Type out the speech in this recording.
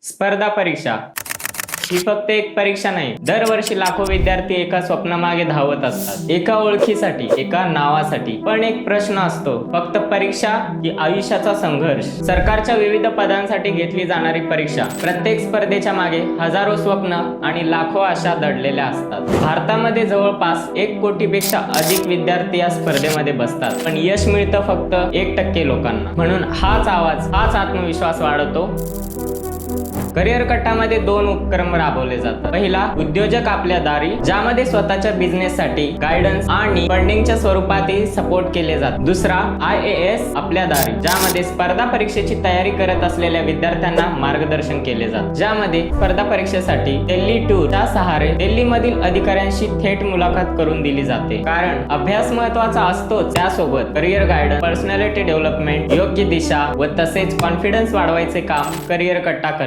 स्पर्धा परीक्षा ही फक्त एक परीक्षा नाही, दरवर्षी लाखो विद्यार्थी एका स्वप्नामागे धावत असतात, एका ओळखीसाठी, एका नावासाठी. पण एक प्रश्न असतो, फक्त परीक्षा की आयुष्याचा संघर्ष? सरकारच्या विविध पदांसाठी घेतली जाणारी परीक्षा, प्रत्येक स्पर्धेच्या मागे हजारो स्वप्न आणि लाखो आशा दडलेल्या असतात. भारतामध्ये जवळपास 1 कोटीपेक्षा अधिक विद्यार्थी या स्पर्धेमध्ये बसतात, पण यश मिळतं फक्त 1% लोकांना. म्हणून हाच आवाज, हाच आत्मविश्वास वाढवतो. करिअर कट्टामध्ये 2 उपक्रम राबवले जातात. पहिला, उद्योजक आपल्या दारी, ज्यामध्ये स्वतःच्या बिझनेससाठी गायडन्स आणि फंडिंगच्या स्वरूपातही सपोर्ट केले जातात. दुसरा, IAS आपल्या दारी, ज्यामध्ये स्पर्धा परीक्षेची तयारी करत असलेल्या विद्यार्थ्यांना मार्गदर्शन केले जाते, ज्यामध्ये स्पर्धा परीक्षेसाठी दिल्ली टूरच्या सहारे दिल्लीमधील अधिकाऱ्यांशी थेट मुलाखत करून दिली जाते. कारण अभ्यास महत्वाचा असतोच, त्यासोबत करिअर गायडन्स, पर्सनॅलिटी डेव्हलपमेंट, योग्य दिशा व तसेच कॉन्फिडन्स वाढवायचे काम करिअर कट्टा करते.